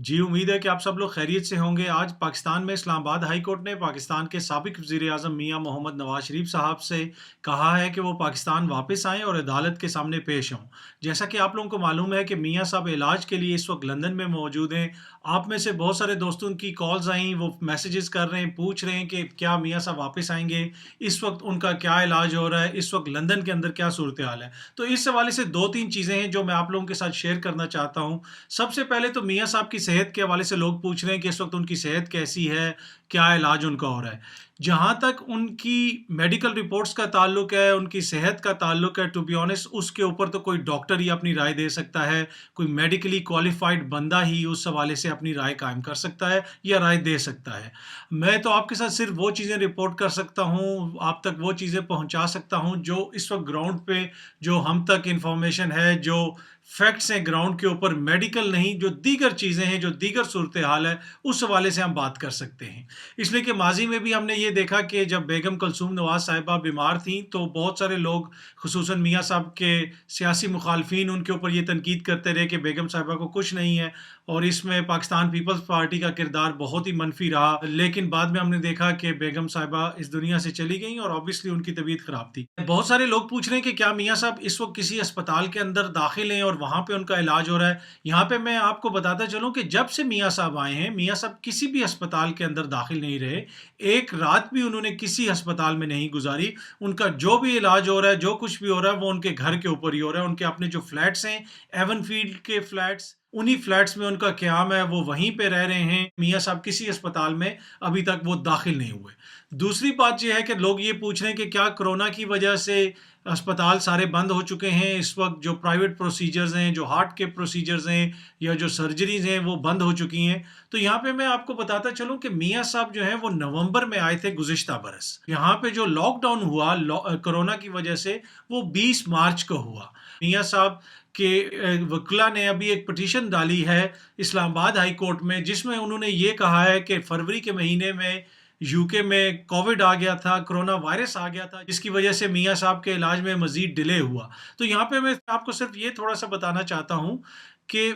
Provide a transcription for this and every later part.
जी, उम्मीद है कि आप सब लोग खैरियत से होंगे। आज पाकिस्तान में इस्लामाबाद हाई कोर्ट ने पाकिस्तान के साबिक वज़ीर-ए-आज़म मियाँ मोहम्मद नवाज़ शरीफ साहब से कहा है कि वो पाकिस्तान वापस आएँ और अदालत के सामने पेश हों। जैसा कि आप लोगों को मालूम है कि मियाँ साहब इलाज के लिए इस वक़्त लंदन में मौजूद हैं। आप में से बहुत सारे दोस्तों की कॉल्स आईं, वो मैसेजेस कर रहे हैं, पूछ रहे हैं कि क्या मियाँ साहब वापस आएँगे? इस वक़्त उनका क्या इलाज हो रहा है? इस वक़्त लंदन के अंदर क्या सूरत-ए-हाल है? तो इस हवाले से 2-3 चीज़ें हैं जो मैं आप लोगों के साथ शेयर करना चाहता हूँ। सबसे पहले तो मियाँ साहब की सेहत के हवाले से लोग पूछ रहे हैं कि इस वक़्त उनकी सेहत कैसी है? क्या इलाज उनका हो रहा है? जहाँ तक उनकी मेडिकल रिपोर्ट्स का ताल्लुक है, उनकी सेहत का ताल्लुक है, टू बी ऑनेस्ट उसके ऊपर तो कोई डॉक्टर ही अपनी राय दे सकता है, कोई मेडिकली क्वालिफ़ाइड बंदा ही उस हवाले से अपनी राय कायम कर सकता है या राय दे सकता है। मैं तो आपके साथ सिर्फ़ वो चीज़ें रिपोर्ट कर सकता हूँ, आप तक वो चीज़ें पहुँचा सकता हूँ जो इस वक़्त ग्राउंड पे जो हम तक इन्फॉर्मेशन है, जो फैक्ट्स हैं ग्राउंड के ऊपर, मेडिकल नहीं, जो दीगर चीज़ें हैं, जो दीगर सूरत-ए-हाल है, उस हवाले से हम बात कर सकते हैं। इसलिए कि माज़ी में भी हमने ये देखा कि जब बेगम कुलसूम नवाज़ साहिबा बीमार थीं, तो बहुत सारे लोग ख़ुसूसन मियाँ साहब के सियासी मुख़ालफ़ीन उनके ऊपर ये तनकीद करते रहे कि बेगम साहिबा को कुछ नहीं है और इसमें पाकिस्तान पीपल्स पार्टी का किरदार बहुत ही मनफ़ी रहा। लेकिन बाद में हमने देखा कि बेगम साहिबा इस दुनिया से चली गईं और ऑब्वियसली उनकी तबीयत ख़राब थी। बहुत सारे लोग पूछ रहे हैं कि क्या मियाँ साहब इस वक़्त किसी अस्पताल के अंदर दाखिल हैं और वहाँ पे उनका इलाज हो रहा है? यहाँ पे मैं आपको बताता चलूँ कि जब से मियाँ साहब आए हैं, मियाँ साहब किसी भी अस्पताल के अंदर दाखिल नहीं रहे। एक रात भी उन्होंने किसी अस्पताल में नहीं गुज़ारी। उनका जो भी इलाज हो रहा है, जो कुछ भी हो रहा है, वो उनके घर के ऊपर ही हो रहा है। उनके अपने जो फ्लैट्स हैं, एवनफील्ड के फ्लैट्स, उन्हीं फ्लैट्स में उनका क़याम है, वो वहीं पे रह रहे हैं। मियाँ साहब किसी अस्पताल में अभी तक वो दाखिल नहीं हुए। दूसरी बात ये है कि लोग ये पूछ रहे हैं कि क्या कोरोना की वजह से अस्पताल सारे बंद हो चुके हैं? इस वक़्त जो प्राइवेट प्रोसीजर्स हैं, जो हार्ट के प्रोसीजर्स हैं या जो सर्जरीज़ हैं, वो बंद हो चुकी हैं। तो यहाँ पे मैं आपको बताता चलूँ कि मियाँ साहब जो हैं वो नवंबर में आए थे गुज़िश्ता बरस। यहाँ पे जो लॉकडाउन हुआ कोरोना की वजह से, वो 20 मार्च को हुआ। मियाँ साहब के वकीला ने अभी एक पिटीशन डाली है इस्लामाबाद हाई कोर्ट में, जिसमें उन्होंने ये कहा है कि फरवरी के महीने में यूके में कोविड आ गया था, कोरोना वायरस आ गया था, जिसकी वजह से मियाँ साहब के इलाज में मज़ीद डिले हुआ। तो यहाँ पे मैं आपको सिर्फ़ ये थोड़ा-सा बताना चाहता हूँ कि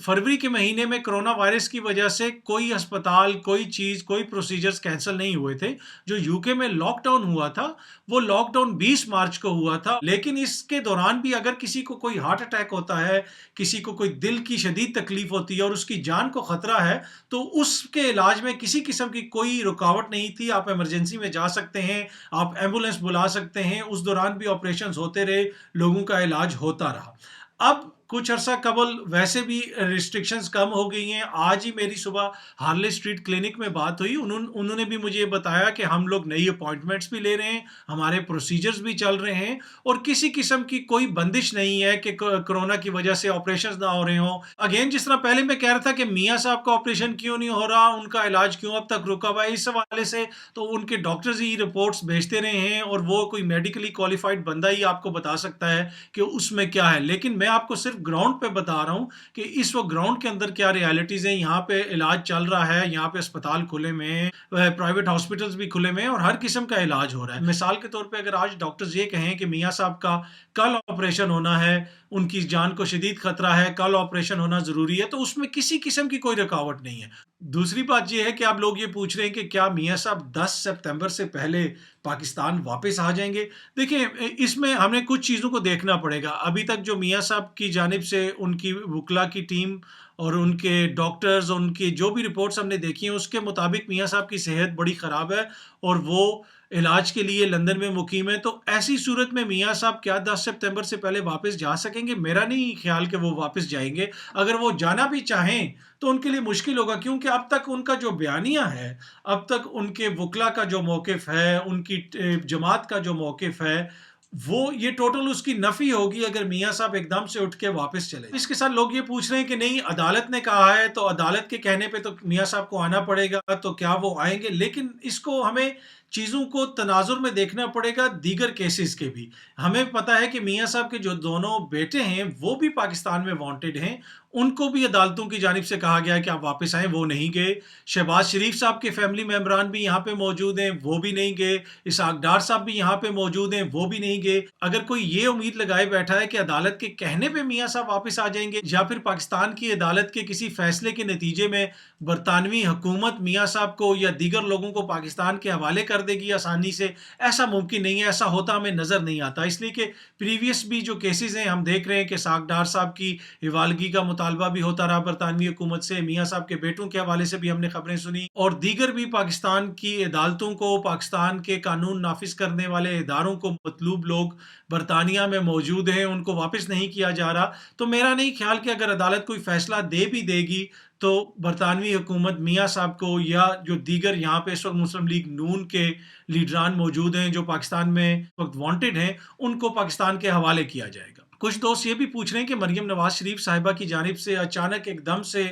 फरवरी के महीने में कोरोना वायरस की वजह से कोई अस्पताल, कोई चीज़, कोई प्रोसीजर्स कैंसल नहीं हुए थे। जो यूके में लॉकडाउन हुआ था, वो लॉकडाउन 20 मार्च को हुआ था। लेकिन इसके दौरान भी अगर किसी को कोई हार्ट अटैक होता है, किसी को कोई दिल की शदीद तकलीफ़ होती है और उसकी जान को ख़तरा है, तो उसके इलाज में किसी किस्म की कोई रुकावट नहीं थी। आप इमरजेंसी में जा सकते हैं, आप एम्बुलेंस बुला सकते हैं। उस दौरान भी ऑपरेशंस होते रहे, लोगों का इलाज होता रहा। अब कुछ अरसा कबल वैसे भी रिस्ट्रिक्शंस कम हो गई हैं। आज ही मेरी सुबह हार्ले स्ट्रीट क्लिनिक में बात हुई। उन्होंने भी मुझे ये बताया कि हम लोग नई अपॉइंटमेंट्स भी ले रहे हैं, हमारे प्रोसीजर्स भी चल रहे हैं और किसी किस्म की कोई बंदिश नहीं है कि कोरोना की वजह से ऑपरेशंस ना हो रहे हों। अगेन जिस तरह पहले मैं कह रहा था कि मियाँ साहब का ऑपरेशन क्यों नहीं हो रहा, उनका इलाज क्यों अब तक रुका हुआ है, इस हवाले से तो उनके डॉक्टर्स ही रिपोर्ट्स भेजते रहे हैं और वो कोई मेडिकली क्वालिफाइड बंदा ही आपको बता सकता है कि उसमें क्या है। लेकिन मैं आपको सिर्फ ग्राउंड पे बता रहा हूँ कि इस वक्त ग्राउंड के अंदर क्या रियलिटीज़ हैं। यहाँ पे इलाज चल रहा है, यहाँ पे अस्पताल खुले में हैं, प्राइवेट हॉस्पिटल्स भी खुले में हैं और हर किस्म का इलाज हो रहा है। मिसाल के तौर पे अगर आज डॉक्टर्स ये कहें कि मियाँ साहब का कल ऑपरेशन होना है, उनकी जान को शदीद खतरा है, कल ऑपरेशन होना ज़रूरी है, तो उसमें किसी किस्म की कोई रुकावट नहीं है। दूसरी बात ये है कि आप लोग ये पूछ रहे हैं कि क्या मियाँ साहब 10 सितंबर से पहले पाकिस्तान वापस आ जाएँगे? देखिए इसमें हमें कुछ चीज़ों को देखना पड़ेगा। अभी तक जो मियाँ साहब की जानिब से उनकी वुकला की टीम और उनके डॉक्टर्स, उनकी जो भी रिपोर्ट्स हमने देखी हैं, उसके मुताबिक मियाँ साहब की सेहत बड़ी ख़राब है और वो इलाज के लिए लंदन में मुकीम है। तो ऐसी सूरत में मियाँ साहब क्या 10 सितंबर से पहले वापस जा सकेंगे? मेरा नहीं ख़्याल कि वो वापस जाएँगे। अगर वो जाना भी चाहें, तो उनके लिए मुश्किल होगा क्योंकि अब तक उनका जो बयानिया है, अब तक उनके वुकला का जो मौक़िफ़ है, उनकी जमात का जो मौक़िफ़ है, वो ये टोटल उसकी नफ़ी होगी अगर मियाँ साहब एकदम से उठ के वापस चले। इसके साथ लोग ये पूछ रहे हैं कि नहीं अदालत ने कहा है तो अदालत के कहने पे तो मियाँ साहब को आना पड़ेगा, तो क्या वो आएँगे? लेकिन इसको हमें चीज़ों को तनाजुर में देखना पड़ेगा दीगर केसेस के भी। हमें पता है कि मियाँ साहब के जो दोनों बेटे हैं, वो भी पाकिस्तान में वांटेड हैं। उनको भी अदालतों की जानिब से कहा गया है कि आप वापस आएँ, वो नहीं गए। शहबाज शरीफ साहब के फैमिली मेंबरान भी यहाँ पे मौजूद हैं, वो भी नहीं गए। इसहाक डार साहब भी यहाँ पे मौजूद हैं, वो भी नहीं गए। अगर कोई ये उम्मीद लगाए बैठा है कि अदालत के कहने पे मियाँ साहब वापस आ जाएंगे या फिर पाकिस्तान की अदालत के किसी फैसले के नतीजे में बरतानवी हुकूमत मियाँ साहब को या दीगर लोगों को पाकिस्तान के हवाले कर देगी आसानी से, ऐसा मुमकिन नहीं है। ऐसा होता हमें नज़र नहीं आता, इसलिए कि प्रीवियस भी जो केसेस हैं हम देख रहे हैं कि इसहाक डार साहब की हिवालगी का मुतालबा भी होता रहा बरतानवी हुकूमत से। मियाँ साहब के बेटों के हवाले से भी हमने खबरें सुनी और दीगर भी पाकिस्तान की अदालतों को, पाकिस्तान के कानून नाफिज करने वाले इदारों को मतलूब लोग बरतानिया में मौजूद हैं, उनको वापस नहीं किया जा रहा। तो मेरा नहीं ख्याल कि अगर अदालत कोई फैसला दे भी देगी तो बरतानवी हुकूमत मियाँ साहब को या जो दीगर यहाँ पे इस वक्त मुस्लिम लीग नून के लीडरान मौजूद हैं जो पाकिस्तान में इस वक्त वांटेड हैं, उनको पाकिस्तान के हवाले किया जाएगा। कुछ दोस्त ये भी पूछ रहे हैं कि मरियम नवाज शरीफ साहिबा की जानिब से अचानक एकदम से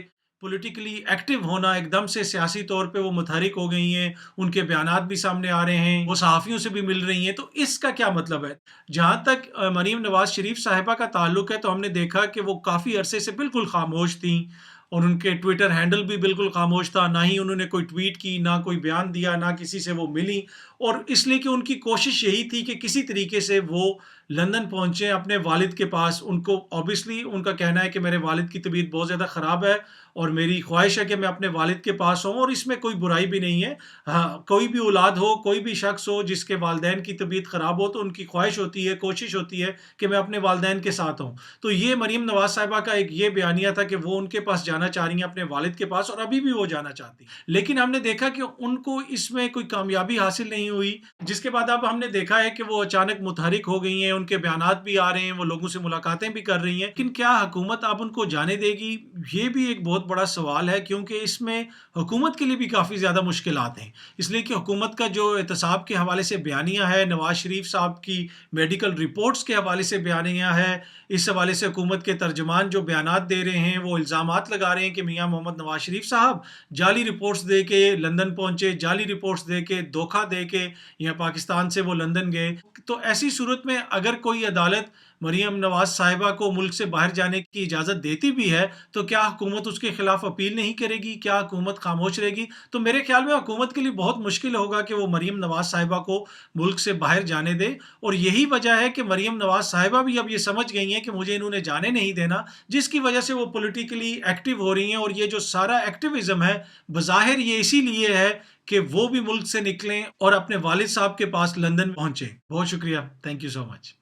पॉलिटिकली एक्टिव होना, एकदम से सियासी तौर पे वो मुतहरिक हो गई हैं, उनके बयानात भी सामने आ रहे हैं, वो सहाफ़ियों से भी मिल रही हैं, तो इसका क्या मतलब है? जहाँ तक मरियम नवाज शरीफ साहिबा का ताल्लुक है, तो हमने देखा कि वो काफ़ी अरसे से बिल्कुल खामोश थीं और उनके ट्विटर हैंडल भी बिल्कुल खामोश था। ना ही उन्होंने कोई ट्वीट की, ना कोई बयान दिया, ना किसी से वो मिली, और इसलिए कि उनकी कोशिश यही थी कि किसी तरीके से वो लंदन पहुँचे अपने वालिद के पास। उनको ऑब्वियसली उनका कहना है कि मेरे वालिद की तबीयत बहुत ज़्यादा ख़राब है और मेरी ख्वाहिश है कि मैं अपने वालिद के पास हूँ, और इसमें कोई बुराई भी नहीं है। हाँ, कोई भी औलाद हो, कोई भी शख्स हो जिसके वालिदैन की तबीयत ख़राब हो, तो उनकी ख्वाहिश होती है, कोशिश होती है कि मैं अपने वालिदैन के साथ हूँ। तो ये मरियम नवाज़ साहिबा का एक ये बयानिया था कि वो उनके पास जाना चाह रही हैं, अपने वालिद के पास, और अभी भी वो जाना चाहती हैं। लेकिन हमने देखा कि उनको इसमें कोई कामयाबी हासिल नहीं हुई, जिसके बाद अब हमने देखा है कि वो अचानक मुतहरिक हो गई हैं, उनके बयानात भी आ रहे हैं, वो लोगों से मुलाकातें भी कर रही हैं। लेकिन क्या हुकूमत अब उनको जाने देगी? ये भी एक बहुत बड़ा सवाल है, क्योंकि इसमें हुकूमत के लिए भी काफ़ी ज़्यादा मुश्किलात हैं। इसलिए कि हुकूमत का जो एहतसाब के हवाले से बयानिया है, नवाज शरीफ साहब की मेडिकल रिपोर्ट्स के हवाले से बयानिया है, इस हवाले से हुकूमत के तर्जमान जो बयानात दे रहे हैं, वो इल्ज़ामात लगा रहे हैं कि मियाँ मोहम्मद नवाज शरीफ साहब जाली रिपोर्ट्स दे के लंदन पहुँचे, जाली रिपोर्ट्स दे के, धोखा दे के यहाँ पाकिस्तान से वो लंदन गए। तो ऐसी सूरत में अगर कोई अदालत मरियम नवाज साहिबा को मुल्क से बाहर जाने की इजाज़त देती भी है, तो क्या हुकूमत उसके खिलाफ अपील नहीं करेगी? क्या हुकूमत खामोश रहेगी? तो मेरे ख्याल में हुकूमत के लिए बहुत मुश्किल होगा कि वो मरियम नवाज साहिबा को मुल्क से बाहर जाने दे, और यही वजह है कि मरियम नवाज साहिबा भी अब ये समझ गई हैं कि मुझे इन्होंने जाने नहीं देना, जिसकी वजह से वो पॉलिटिकली एक्टिव हो रही हैं। और ये जो सारा एक्टिविज्म है, बज़ाहिर ये इसीलिए है कि वो भी मुल्क से निकलें और अपने वालिद साहब के पास लंदन पहुंचे। बहुत शुक्रिया, थैंक यू सो मच।